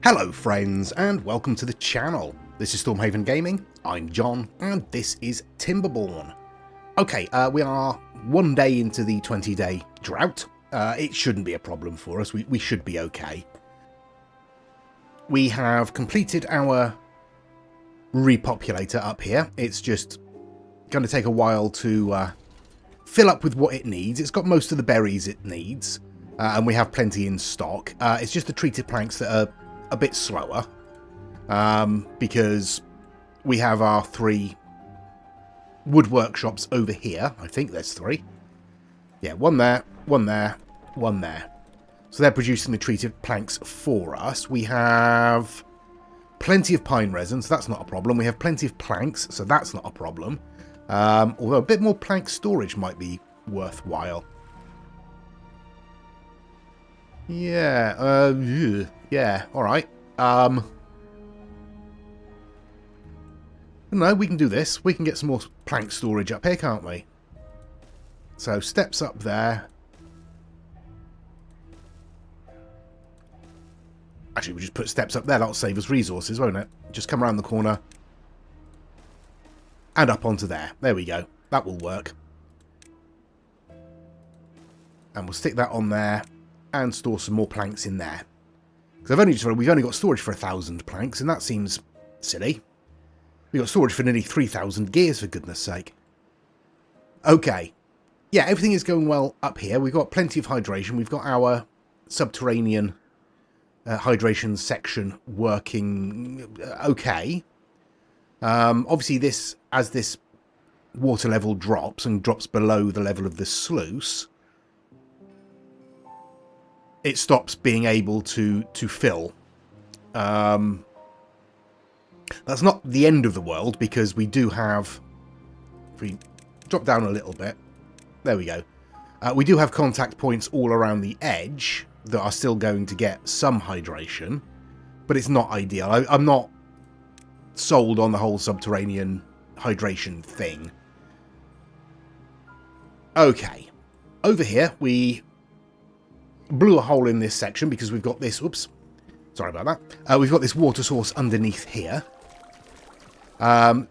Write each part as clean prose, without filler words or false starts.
Hello friends and welcome to the channel. This is Stormhaven Gaming, I'm John and this is Timberborn. Okay, we are 1 day into the 20-day drought. It shouldn't be a problem for us, we should be okay. We have completed our Repopulator up here. It's just going to take a while to fill up with what it needs. It's got most of the berries it needs and we have plenty in stock. It's just the treated planks that are a bit slower because we have our 3 wood workshops over here. I think there's 3. Yeah, one there, one there, one there. So they're producing the treated planks for us. We have plenty of pine resin, so that's not a problem. We have plenty of planks, so that's not a problem. Although a bit more plank storage might be worthwhile. Yeah, yeah, alright. No, we can do this. We can get some more plank storage up here, can't we? So, steps up there. Actually, we'll just put steps up there. That'll save us resources, won't it? Just come around the corner. And up onto there. There we go. That will work. And we'll stick that on there. And store some more planks in there. Because we've only got storage for 1,000 planks, and that seems silly. We've got storage for nearly 3,000 gears, for goodness sake. Okay. Yeah, everything is going well up here. We've got plenty of hydration. We've got our subterranean hydration section working okay. Obviously, as this water level drops and drops below the level of the sluice, it stops being able to fill. That's not the end of the world, because we do have, if we drop down a little bit, there we go. We do have contact points all around the edge that are still going to get some hydration, but it's not ideal. I'm not sold on the whole subterranean hydration thing. Okay, over here we blew a hole in this section because we've got this, oops, sorry about that. We've got this water source underneath here. I've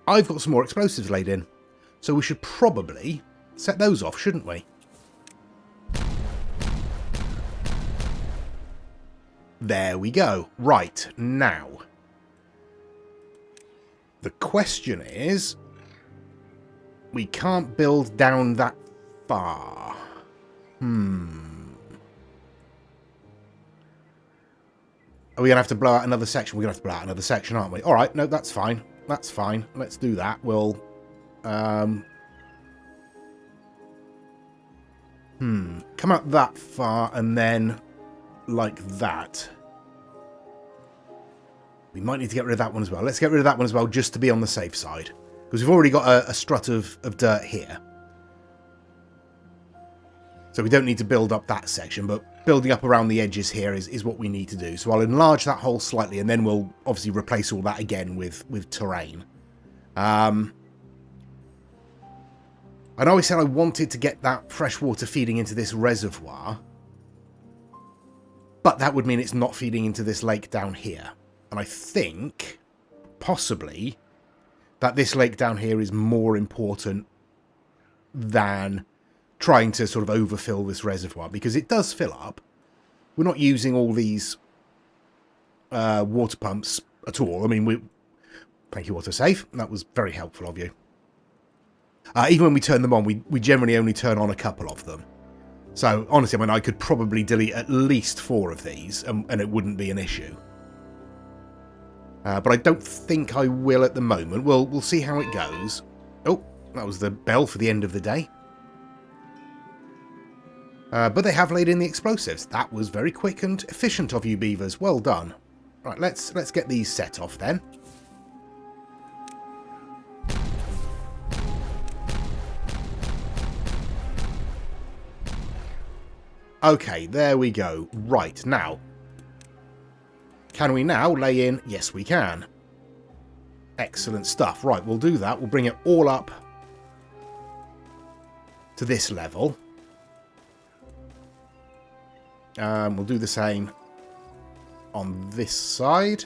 got some more explosives laid in, so we should probably set those off, shouldn't we? There we go. Right, now. The question is, we can't build down that far. Are we going to have to blow out another section? We're going to have to blow out another section, aren't we? Alright, no, that's fine. That's fine. Let's do that. We'll... come out that far and then like that. We might need to get rid of that one as well. Let's get rid of that one as well, just to be on the safe side. Because we've already got a strut of dirt here. So we don't need to build up that section, but building up around the edges here is what we need to do. So I'll enlarge that hole slightly, and then we'll obviously replace all that again with terrain. I know I said I wanted to get that fresh water feeding into this reservoir, but that would mean it's not feeding into this lake down here. And I think, possibly, that this lake down here is more important than trying to sort of overfill this reservoir, because it does fill up. We're not using all these water pumps at all. I mean, thank you, WaterSafe. That was very helpful of you. Even when we turn them on, we generally only turn on a couple of them. So, honestly, I mean, I could probably delete at least 4 of these, and it wouldn't be an issue. But I don't think I will at the moment. We'll see how it goes. Oh, that was the bell for the end of the day. But they have laid in the explosives. That was very quick and efficient of you, beavers. Well done. Right, let's get these set off then. Okay, there we go. Right, now. Can we now lay in? Yes, we can. Excellent stuff. Right, we'll do that. We'll bring it all up to this level. We'll do the same on this side.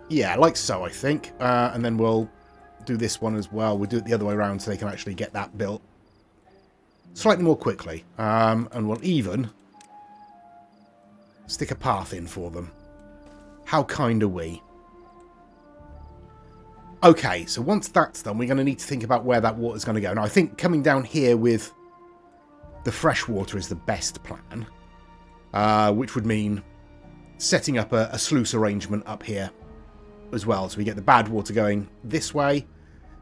Yeah, like so, I think. And then we'll do this one as well. We'll do it the other way around so they can actually get that built slightly more quickly. And we'll even stick a path in for them. How kind are we? Okay, so once that's done, we're going to need to think about where that water's going to go. Now, I think coming down here with the fresh water is the best plan, which would mean setting up a sluice arrangement up here as well. So we get the bad water going this way,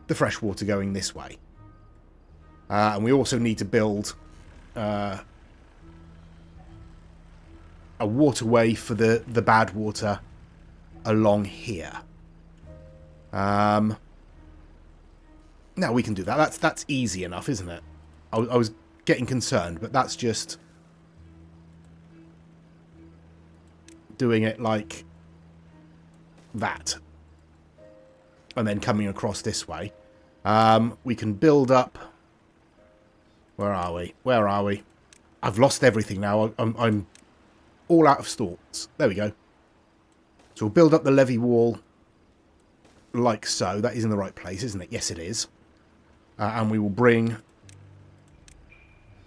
the fresh water going this way. And we also need to build a waterway for the bad water along here. Now we can do that. That's easy enough, isn't it? I was getting concerned, but that's just doing it like that. And then coming across this way. We can build up... Where are we? Where are we? I've lost everything now. I'm all out of thoughts. There we go. So we'll build up the levee wall like so. That is in the right place, isn't it? Yes, it is. And we will bring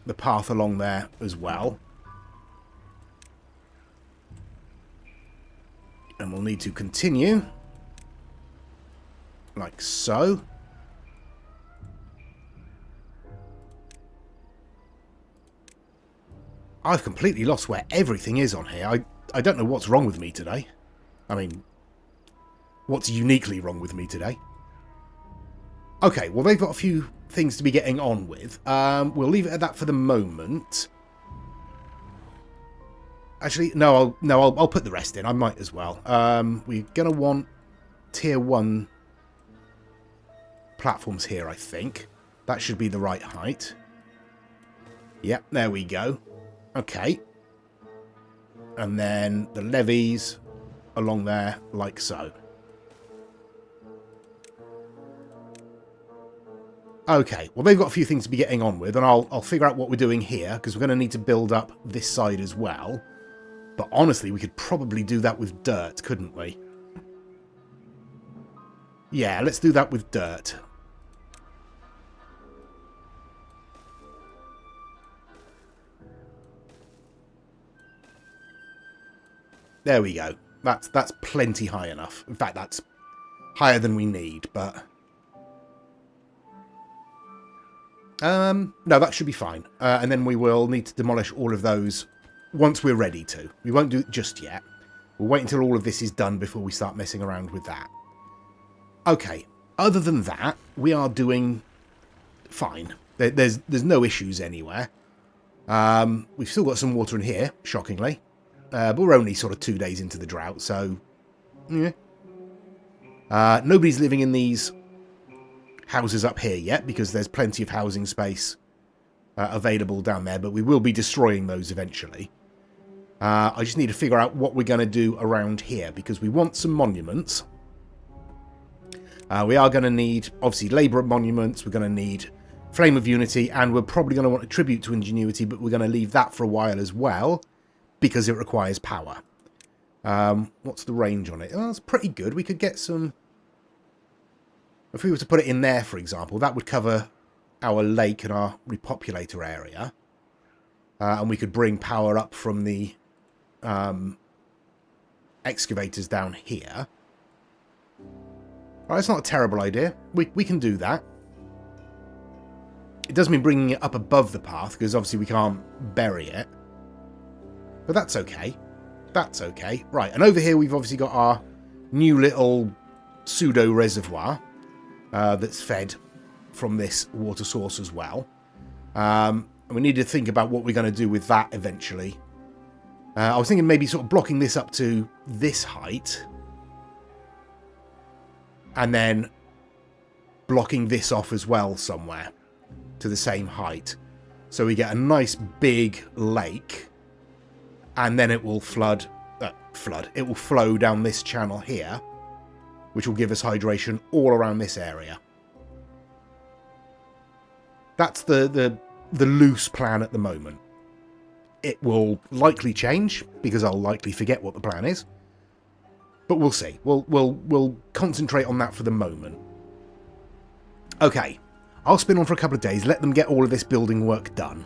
the path along there as well. And we'll need to continue like so. I've completely lost where everything is on here. I don't know what's wrong with me today. I mean, what's uniquely wrong with me today? Okay, well, they've got a few things to be getting on with. We'll leave it at that for the moment. Actually, no, I'll put the rest in. I might as well. We're going to want tier 1 platforms here, I think. That should be the right height. Yep, there we go. Okay. And then the levees along there, like so. Okay, well, they've got a few things to be getting on with, and I'll figure out what we're doing here, because we're going to need to build up this side as well. But honestly, we could probably do that with dirt, couldn't we? Yeah, let's do that with dirt. There we go. That's plenty high enough. In fact, that's higher than we need, but... no, that should be fine. And then we will need to demolish all of those once we're ready to. We won't do it just yet. We'll wait until all of this is done before we start messing around with that. Okay, other than that, we are doing fine. There's no issues anywhere. We've still got some water in here, shockingly. But we're only sort of 2 days into the drought, so... Yeah. Nobody's living in these houses up here yet, because there's plenty of housing space available down there, but we will be destroying those eventually. I just need to figure out what we're going to do around here, because we want some monuments. We are going to need, obviously, labour monuments, we're going to need Flame of Unity, and we're probably going to want a Tribute to Ingenuity, but we're going to leave that for a while as well, because it requires power. What's the range on it? Oh, it's pretty good. We could get some... If we were to put it in there, for example, that would cover our lake and our Repopulator area. And we could bring power up from the excavators down here. Alright, it's not a terrible idea. We can do that. It does mean bringing it up above the path, because obviously we can't bury it. But that's okay. That's okay. Right, and over here we've obviously got our new little pseudo-reservoir that's fed from this water source as well. And we need to think about what we're going to do with that eventually. I was thinking maybe sort of blocking this up to this height. And then blocking this off as well somewhere to the same height. So we get a nice big lake. And then it will it will flow down this channel here which will give us hydration all around this area. That's the loose plan at the moment. It will likely change, because I'll likely forget what the plan is. But we'll see. We'll concentrate on that for the moment. Okay, I'll spin on for a couple of days, let them get all of this building work done.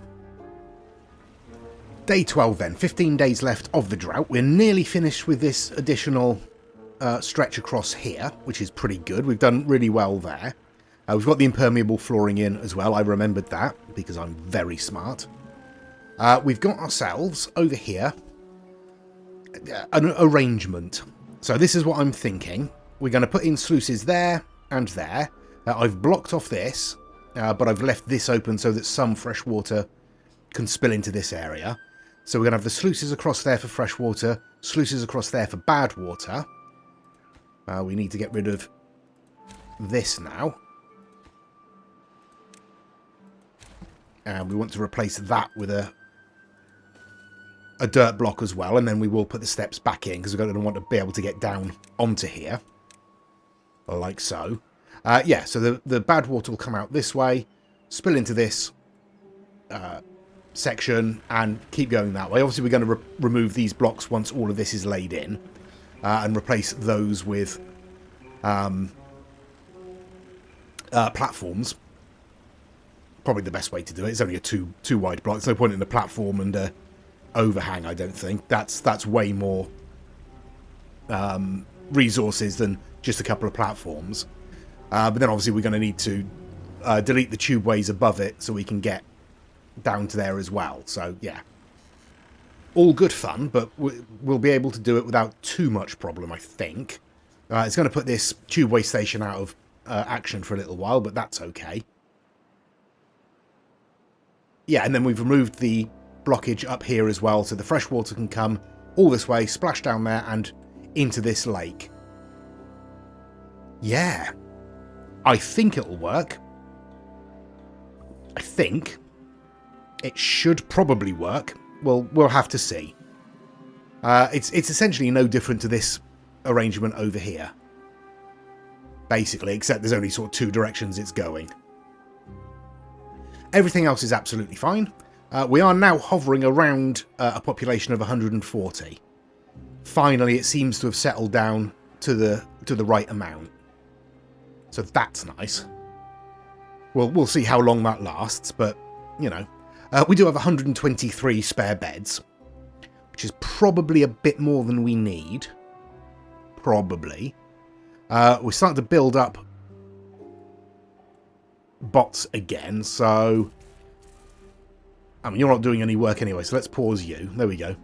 Day 12 then, 15 days left of the drought. We're nearly finished with this additional stretch across here, which is pretty good. We've done really well there. We've got the impermeable flooring in as well. I remembered that because I'm very smart. We've got ourselves over here an arrangement. So this is what I'm thinking. We're going to put in sluices there and there. I've blocked off this, but I've left this open so that some fresh water can spill into this area. So we're going to have the sluices across there for fresh water, sluices across there for bad water. We need to get rid of this now. And we want to replace that with a dirt block as well. And then we will put the steps back in because we're going to want to be able to get down onto here. Like so. Yeah, so the bad water will come out this way, spill into this section, and keep going that way. Obviously, we're going to remove these blocks once all of this is laid in. And replace those with platforms. Probably the best way to do it. It's only a two wide block. There's no point in a platform and a overhang, I don't think. That's way more resources than just a couple of platforms. But then obviously we're going to need to delete the tubeways above it so we can get down to there as well. So yeah, all good fun, but we'll be able to do it without too much problem, I think. It's going to put this tubeway station out of action for a little while, but that's okay. Yeah, and then we've removed the blockage up here as well, so the fresh water can come all this way, splash down there, and into this lake. Yeah. I think it'll work. I think. It should probably work. Well, we'll have to see. It's essentially no different to this arrangement over here. Basically, except there's only sort of two directions it's going. Everything else is absolutely fine. We are now hovering around a population of 140. Finally, it seems to have settled down to the right amount. So that's nice. We'll see how long that lasts, but, you know. We do have 123 spare beds, which is probably a bit more than we need. Probably. We're starting to build up bots again, so I mean, you're not doing any work anyway, so let's pause you. There we go.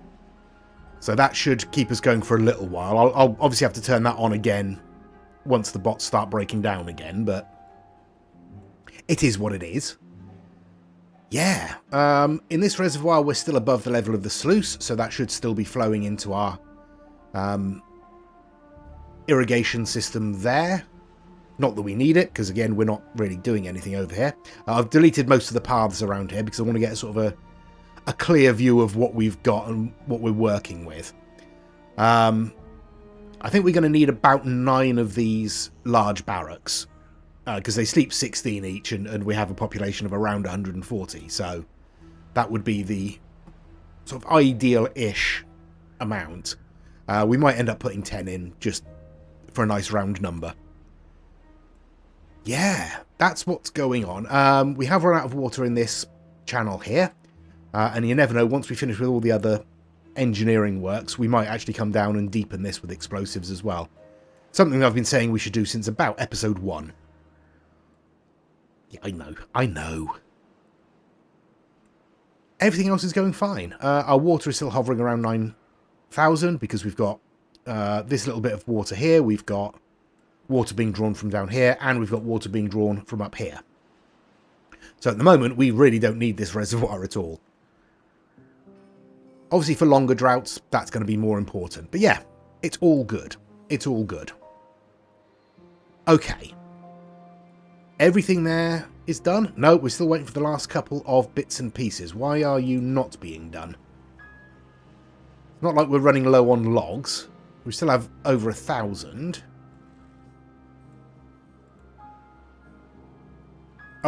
So that should keep us going for a little while. I'll obviously have to turn that on again once the bots start breaking down again, but it is what it is. Yeah, in this reservoir we're still above the level of the sluice, so that should still be flowing into our irrigation system there. Not that we need it, because again, we're not really doing anything over here. I've deleted most of the paths around here because I want to get sort of a clear view of what we've got and what we're working with. I think we're going to need about 9 of these large barracks, because they sleep 16 each, and we have a population of around 140, so that would be the sort of ideal-ish amount. We might end up putting 10 in, just for a nice round number. Yeah, that's what's going on. We have run out of water in this channel here, and you never know, once we finish with all the other engineering works, we might actually come down and deepen this with explosives as well. Something I've been saying we should do since about episode 1. Yeah, I know. Everything else is going fine. Our water is still hovering around 9,000 because we've got this little bit of water here. We've got water being drawn from down here, and we've got water being drawn from up here. So at the moment, we really don't need this reservoir at all. Obviously, for longer droughts, that's going to be more important. But yeah, it's all good. It's all good. Okay. Everything there is done? No, we're still waiting for the last couple of bits and pieces. Why are you not being done? Not like we're running low on logs. We still have over 1,000.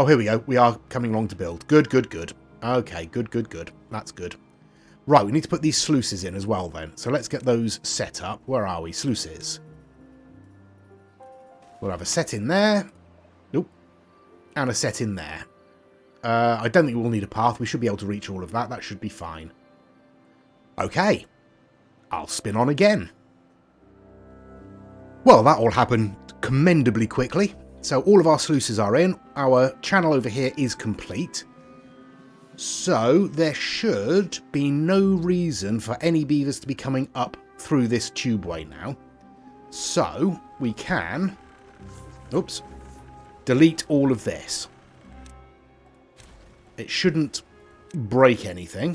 Oh, here we go. We are coming along to build. Good, good, good. Okay, good, good, good. That's good. Right, we need to put these sluices in as well then. So let's get those set up. Where are we? Sluices. We'll have a set in there. Nope. And a set in there. I don't think we'll need a path. We should be able to reach all of that. That should be fine. Okay. I'll spin on again. Well, that all happened commendably quickly. So all of our sluices are in. Our channel over here is complete. So there should be no reason for any beavers to be coming up through this tubeway now. So we can, oops, delete all of this. It shouldn't break anything,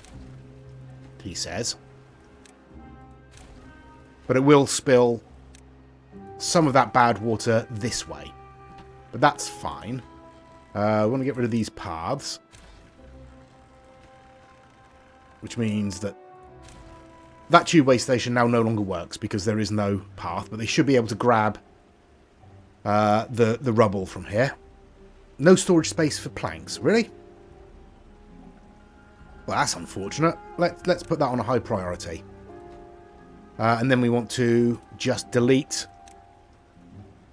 he says. But it will spill some of that bad water this way. But that's fine. We want to get rid of these paths. Which means that that tubeway station now no longer works because there is no path. But they should be able to grab the rubble from here. No storage space for planks. Really? Well, that's unfortunate. Let's put that on a high priority. And then we want to just delete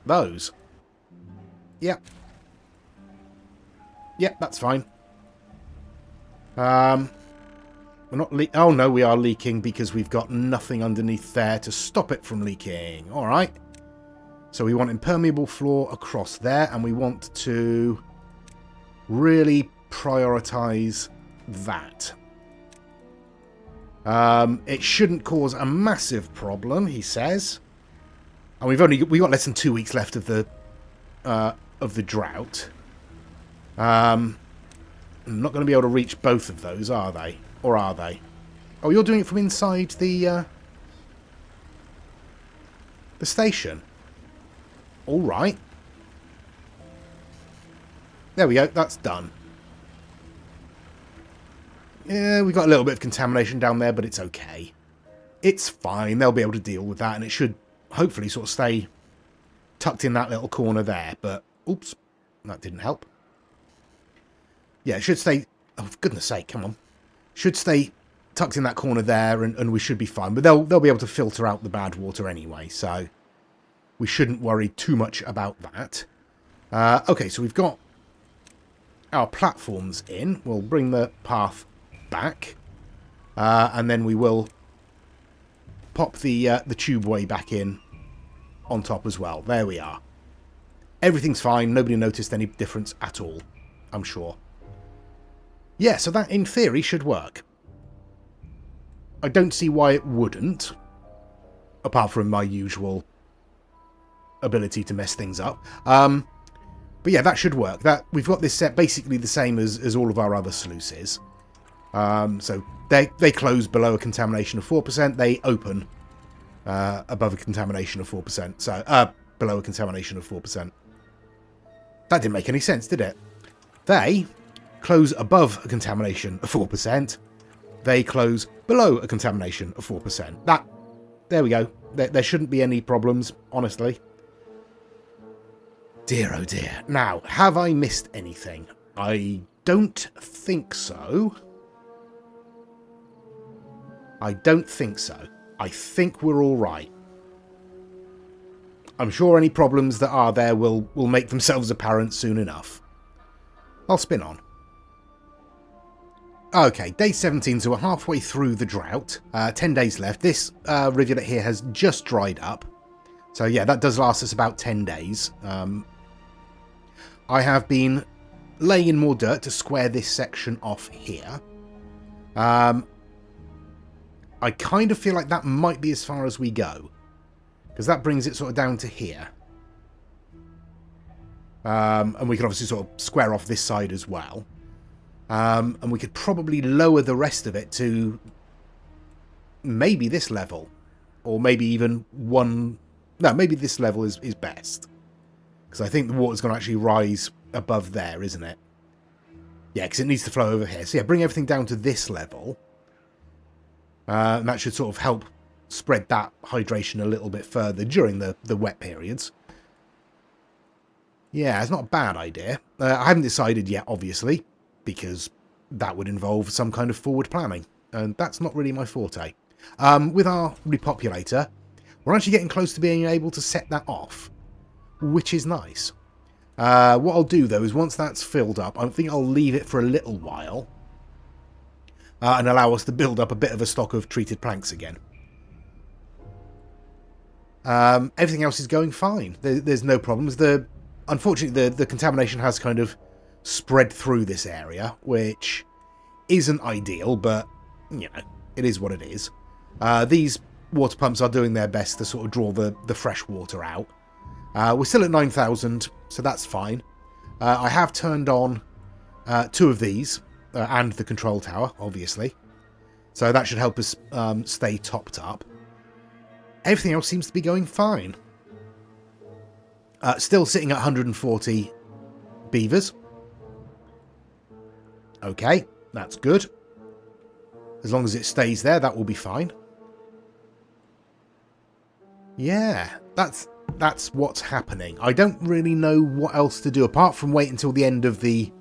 those. Yep. Yep, that's fine. We're not oh no, we are leaking because we've got nothing underneath there to stop it from leaking. Alright. So we want impermeable floor across there, and we want to really prioritize that. It shouldn't cause a massive problem, he says. And we got less than 2 weeks left of the drought. I'm not going to be able to reach both of those, are they? Or are they? Oh, you're doing it from inside the station. All right. There we go. That's done. Yeah, we got a little bit of contamination down there, but it's okay. It's fine. They'll be able to deal with that, and it should hopefully sort of stay tucked in that little corner there. But, oops, that didn't help. Yeah, it should stay... Oh, for goodness sake, come on. Should stay tucked in that corner there, and we should be fine. But they'll be able to filter out the bad water anyway, so we shouldn't worry too much about that. Okay, so we've got our platforms in. We'll bring the path back, and then we will pop the tubeway back in on top as well. There we are. Everything's fine. Nobody noticed any difference at all, I'm sure. Yeah, so that in theory should work. I don't see why it wouldn't, apart from my usual ability to mess things up. But yeah, that should work. That we've got this set basically the same as all of our other sluices. So they close below a contamination of 4%. They open above a contamination of 4%. So below a contamination of 4%. That didn't make any sense, did it? They close above a contamination of 4%. They close below a contamination of 4%. There we go. There shouldn't be any problems, honestly. Dear, oh dear. Now, have I missed anything? I don't think so. I don't think so. I think we're all right. I'm sure any problems that are there will make themselves apparent soon enough. I'll spin on. Okay, day 17, so we're halfway through the drought. 10 days left. This rivulet here has just dried up. So yeah, that does last us about 10 days. I have been laying in more dirt to square this section off here. I kind of feel like that might be as far as we go, because that brings it sort of down to here. And we can obviously sort of square off this side as well. And we could probably lower the rest of it to maybe this level, or maybe even one... No, maybe this level is best. Because I think the water's going to actually rise above there, isn't it? Yeah, because it needs to flow over here. So yeah, bring everything down to this level. And that should sort of help spread that hydration a little bit further during the wet periods. Yeah, it's not a bad idea. I haven't decided yet, obviously, because that would involve some kind of forward planning, and that's not really my forte. With our repopulator, we're actually getting close to being able to set that off, which is nice. What I'll do, though, is once that's filled up, I think I'll leave it for a little while and allow us to build up a bit of a stock of treated planks again. Everything else is going fine. There's no problems. Unfortunately, the contamination has kind of spread through this area, which isn't ideal, but, you know, it is what it is. These water pumps are doing their best to sort of draw the fresh water out. We're still at 9,000, so that's fine. I have turned on 2 of these, and the control tower, obviously. So that should help us stay topped up. Everything else seems to be going fine. Still sitting at 140 beavers. Okay, that's good. As long as it stays there, that will be fine. Yeah, that's what's happening. I don't really know what else to do apart from wait until the end of the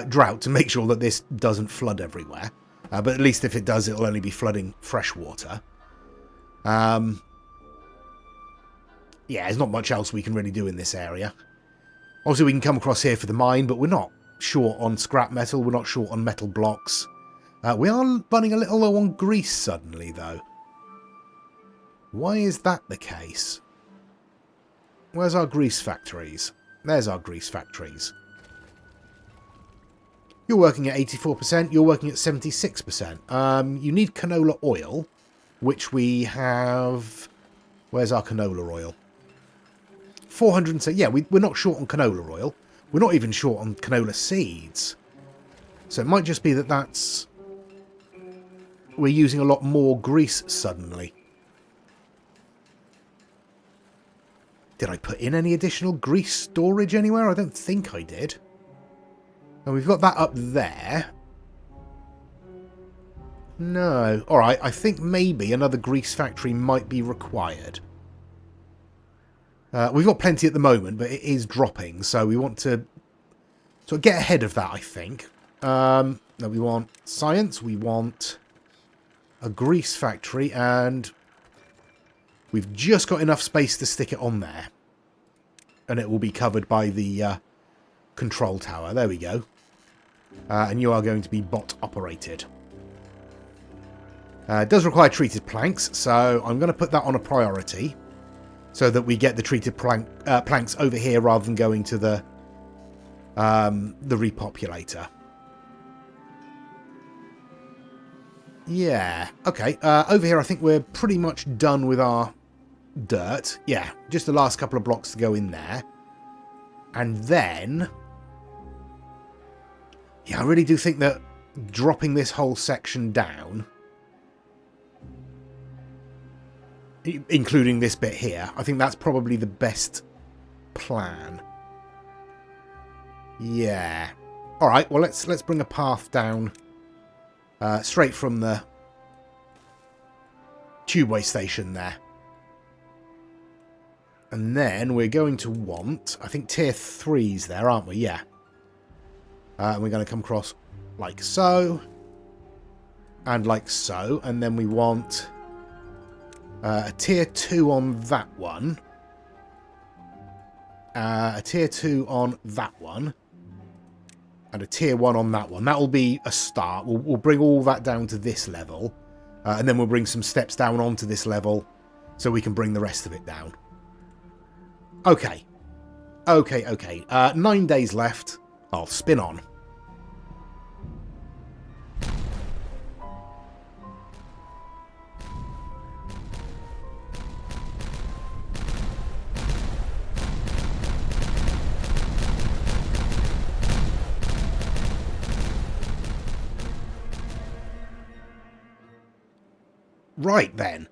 drought to make sure that this doesn't flood everywhere. But at least if it does, it'll only be flooding fresh water. Yeah, there's not much else we can really do in this area. Obviously, we can come across here for the mine, but we're not short on scrap metal. We're not short on metal blocks. We are running a little low on grease suddenly, though. Why is that the case? Where's our grease factories? There's our grease factories. You're working at 84%. You're working at 76%. You need canola oil, which we have... Where's our canola oil? 400. Yeah, we're not short on canola oil. We're not even short on canola seeds. So it might just be that that's... We're using a lot more grease suddenly. Did I put in any additional grease storage anywhere? I don't think I did. And we've got that up there. No. Alright, I think maybe another grease factory might be required. We've got plenty at the moment, but it is dropping, so we want to sort of get ahead of that, I think. No, we want science, we want a grease factory, and we've just got enough space to stick it on there. And it will be covered by the control tower. There we go. And you are going to be bot operated. It does require treated planks, so I'm going to put that on a priority so that we get the treated planks over here rather than going to the repopulator. Yeah, okay. Over here I think we're pretty much done with our dirt. Yeah, just the last couple of blocks to go in there. And then... Yeah, I really do think that dropping this whole section down... including this bit here, I think that's probably the best plan. Yeah. Alright, well let's bring a path down straight from the tubeway station there. And then we're going to want, I think, tier 3s there, aren't we? Yeah. And we're going to come across like so. And like so. And then we want a tier 2 on that one. A tier 2 on that one. And a tier 1 on that one. That'll be a start. We'll bring all that down to this level. And then we'll bring some steps down onto this level so we can bring the rest of it down. Okay. Okay. 9 days left. I'll spin on. Right then.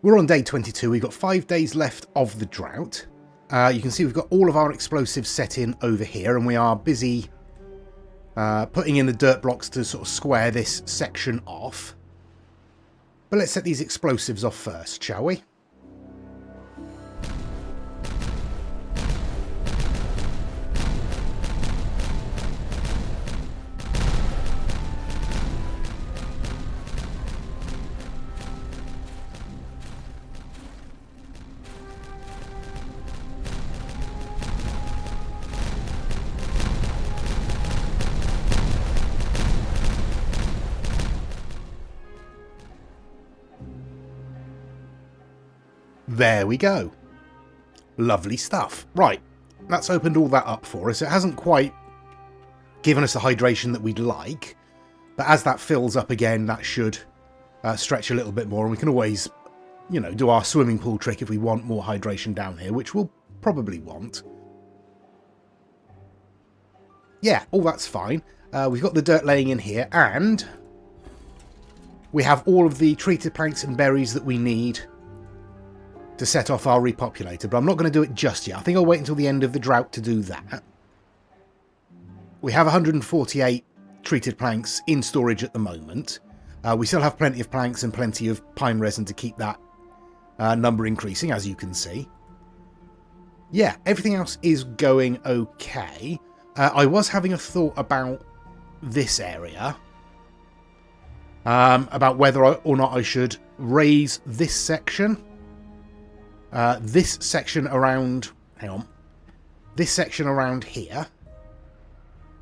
We're on day 22. We've got 5 days left of the drought. You can see we've got all of our explosives set in over here, and we are busy putting in the dirt blocks to sort of square this section off. But let's set these explosives off first, shall we? There we go. Lovely stuff. Right, that's opened all that up for us. It hasn't quite given us the hydration that we'd like, but as that fills up again, that should stretch a little bit more, and we can always, you know, do our swimming pool trick if we want more hydration down here, which we'll probably want. Yeah, all that's fine. We've got the dirt laying in here, and we have all of the treated planks and berries that we need to set off our repopulator, but I'm not going to do it just yet. I think I'll wait until the end of the drought to do that. We have 148 treated planks in storage at the moment. We still have plenty of planks and plenty of pine resin to keep that number increasing, as you can see. Yeah, everything else is going okay. I was having a thought about this area, about whether or not I should raise this section around, hang on, this section around here,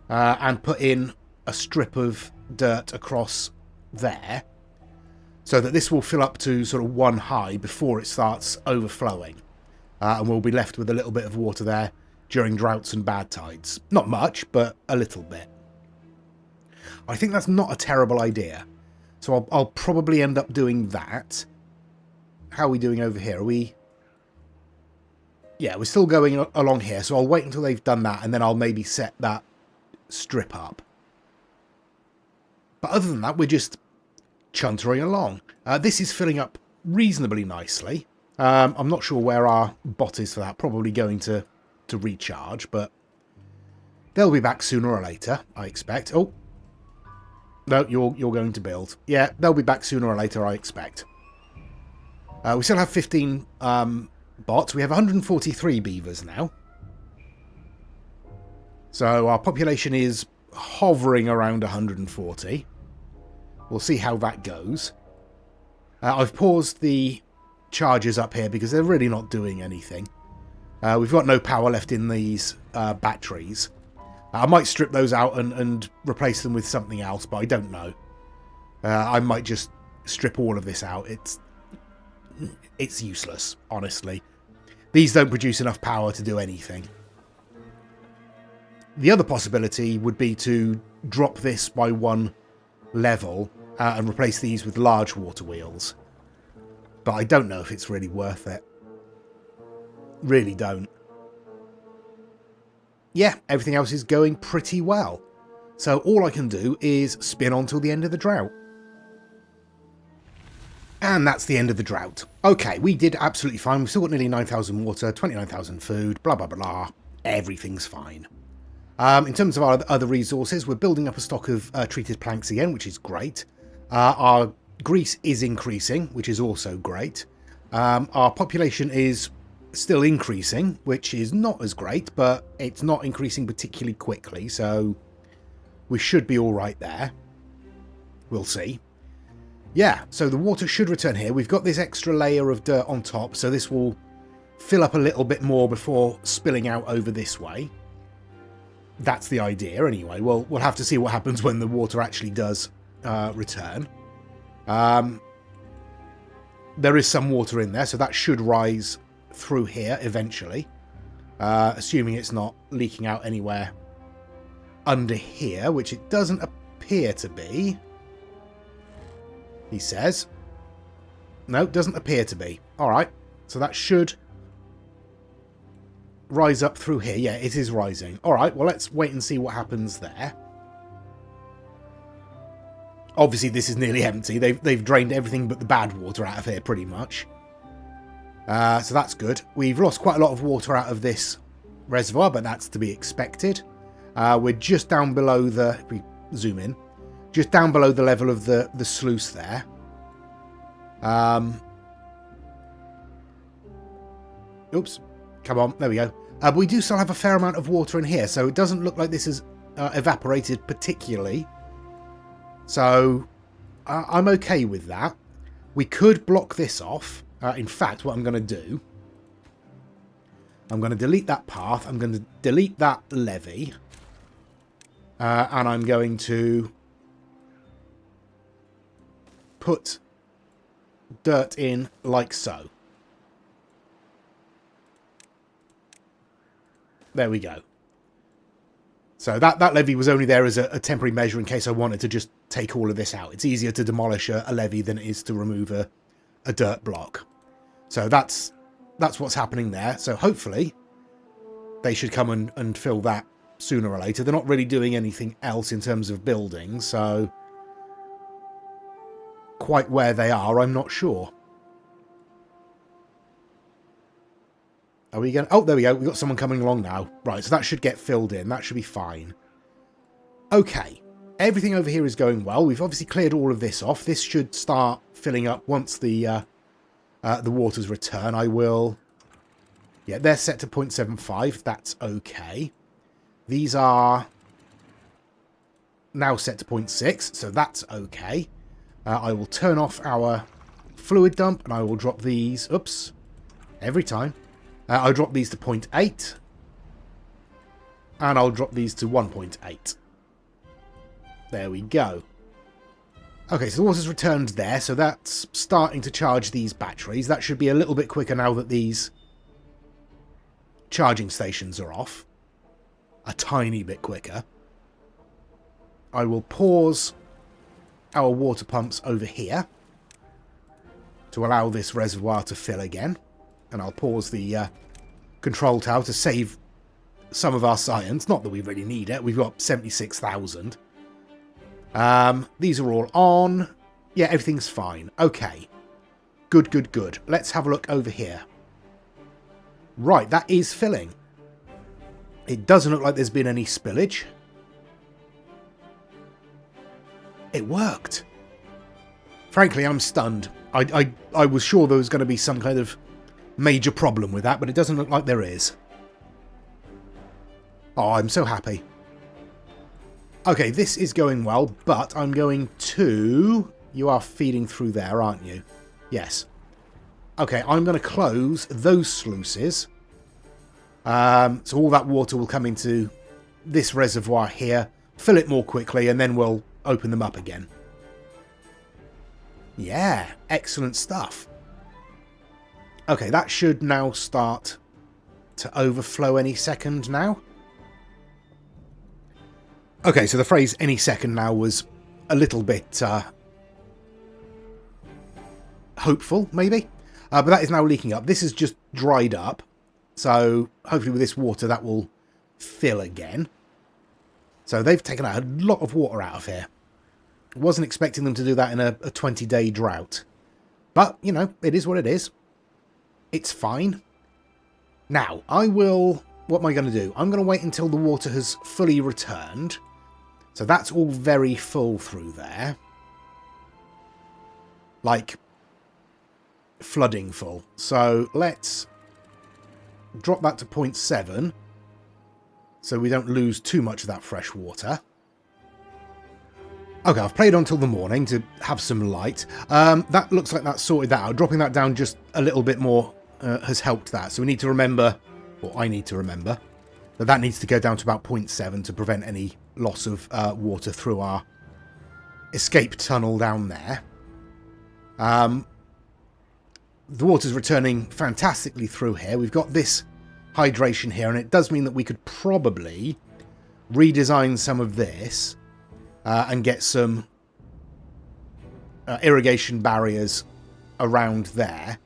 and put in a strip of dirt across there, so that this will fill up to sort of one high before it starts overflowing, and we'll be left with a little bit of water there during droughts and bad tides. Not much, but a little bit. I think that's not a terrible idea, so I'll probably end up doing that. How are we doing over here? Are we... Yeah, we're still going along here, so I'll wait until they've done that, and then I'll maybe set that strip up. But other than that, we're just chuntering along. This is filling up reasonably nicely. I'm not sure where our bot is for that. Probably going to recharge, but they'll be back sooner or later, I expect. Oh, no, you're going to build. Yeah, they'll be back sooner or later, I expect. We still have 15 bots. We have 143 beavers now. So our population is hovering around 140. We'll see how that goes. I've paused the chargers up here because they're really not doing anything. We've got no power left in these batteries. I might strip those out and replace them with something else, but I don't know. I might just strip all of this out. It's useless, honestly. These don't produce enough power to do anything. The other possibility would be to drop this by one level and replace these with large water wheels. But I don't know if it's really worth it. Really don't. Yeah, everything else is going pretty well. So all I can do is spin on till the end of the drought. And that's the end of the drought. Okay, we did absolutely fine. We've still got nearly 9,000 water, 29,000 food, blah, blah, blah. Everything's fine. In terms of our other resources, we're building up a stock of treated planks again, which is great. Our grease is increasing, which is also great. Our population is still increasing, which is not as great, but it's not increasing particularly quickly, so we should be all right there. We'll see. Yeah, so the water should return here. We've got this extra layer of dirt on top, so this will fill up a little bit more before spilling out over this way. That's the idea, anyway. We'll have to see what happens when the water actually does return. There is some water in there, so that should rise through here eventually, assuming it's not leaking out anywhere under here, which it doesn't appear to be. He says. No, doesn't appear to be. Alright, so that should rise up through here. Yeah, it is rising. Alright, well, let's wait and see what happens there. Obviously, this is nearly empty. They've drained everything but the bad water out of here, pretty much. So that's good. We've lost quite a lot of water out of this reservoir, but that's to be expected. We're just down below the... If we zoom in. Just down below the level of the sluice there. Oops. Come on. There we go. But we do still have a fair amount of water in here, so it doesn't look like this has evaporated particularly. So I'm okay with that. We could block this off. In fact, what I'm going to do, I'm going to delete that path. I'm going to delete that levee. And I'm going to put dirt in like so. There we go. So that levee was only there as a temporary measure in case I wanted to just take all of this out. It's easier to demolish a levee than it is to remove a dirt block. So that's what's happening there. So hopefully they should come and fill that sooner or later. They're not really doing anything else in terms of building, so quite where they are, I'm not sure. Are we going to... Oh, there we go. We've got someone coming along now. Right, so that should get filled in. That should be fine. Okay. Everything over here is going well. We've obviously cleared all of this off. This should start filling up once the waters return. I will... Yeah, they're set to 0.75. That's okay. These are now set to 0.6, so that's okay. I will turn off our fluid dump, and I will drop these... Oops. Every time. I'll drop these to 0.8. And I'll drop these to 1.8. There we go. Okay, so the water's returned there, so that's starting to charge these batteries. That should be a little bit quicker now that these charging stations are off. A tiny bit quicker. I will pause our water pumps over here to allow this reservoir to fill again. And I'll pause the control tower to save some of our science. Not that we really need it. We've got 76,000. These are all on. Yeah, everything's fine. Okay. Good, good, good. Let's have a look over here. Right, that is filling. It doesn't look like there's been any spillage. It worked. Frankly, I'm stunned. I was sure there was going to be some kind of major problem with that, but it doesn't look like there is. Oh, I'm so happy. Okay, this is going well, but I'm going to... You are feeding through there, aren't you? Yes. Okay, I'm going to close those sluices. So all that water will come into this reservoir here, fill it more quickly, and then we'll open them up again. Yeah, excellent stuff. Okay, that should now start to overflow any second now. Okay, so the phrase any second now was a little bit hopeful, maybe. But that is now leaking up. This is just dried up. So hopefully with this water that will fill again. So they've taken a lot of water out of here. Wasn't expecting them to do that in a 20-day drought. But, you know, it is what it is. It's fine. Now, I will... What am I going to do? I'm going to wait until the water has fully returned. So that's all very full through there. Like, flooding full. So let's drop that to 0.7. So we don't lose too much of that fresh water. Okay, I've played on till the morning to have some light. That looks like that sorted that out. Dropping that down just a little bit more has helped that. So we need to remember, or I need to remember, that that needs to go down to about 0.7 to prevent any loss of water through our escape tunnel down there. The water's returning fantastically through here. We've got this hydration here, and it does mean that we could probably redesign some of this and get some irrigation barriers around there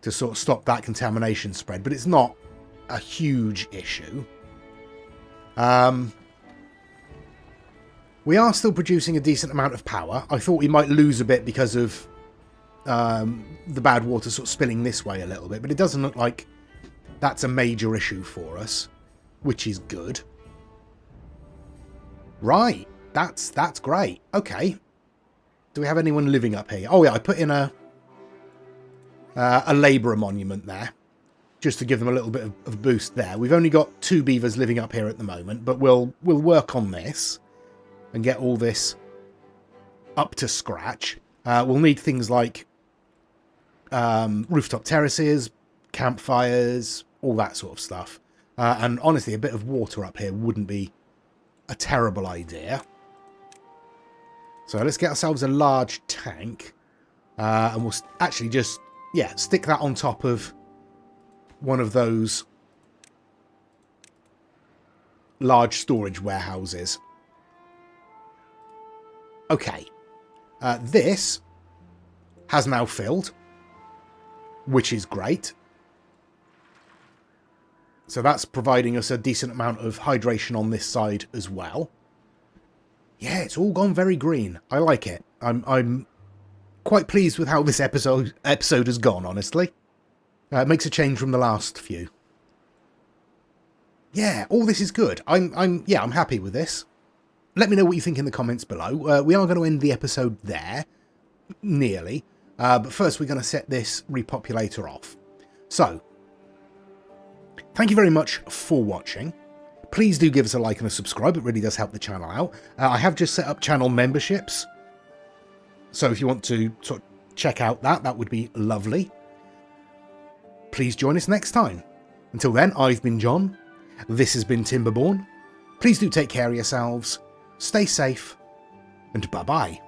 to sort of stop that contamination spread. But it's not a huge issue. We are still producing a decent amount of power. I thought we might lose a bit because of the bad water sort of spilling this way a little bit, but it doesn't look like that's a major issue for us, which is good. Right, that's great. Okay, do we have anyone living up here? Oh yeah, I put in a labourer monument there, just to give them a little bit of boost there. We've only got 2 beavers living up here at the moment, but we'll work on this and get all this up to scratch. We'll need things like rooftop terraces, campfires, all that sort of stuff. And honestly, a bit of water up here wouldn't be a terrible idea. So let's get ourselves a large tank. And we'll actually just, yeah, stick that on top of one of those large storage warehouses. Okay. This has now filled, which is great. So that's providing us a decent amount of hydration on this side as well. Yeah, it's all gone very green. I like it. I'm quite pleased with how this episode has gone, honestly. It makes a change from the last few. Yeah, all this is good. I'm happy with this. Let me know what you think in the comments below. We are going to end the episode there, nearly. But first we're going to set this repopulator off. So, thank you very much for watching. Please do give us a like and a subscribe. It really does help the channel out. I have just set up channel memberships. So if you want to sort of check out that would be lovely. Please join us next time. Until then, I've been John. This has been Timberborn. Please do take care of yourselves. Stay safe. And bye-bye.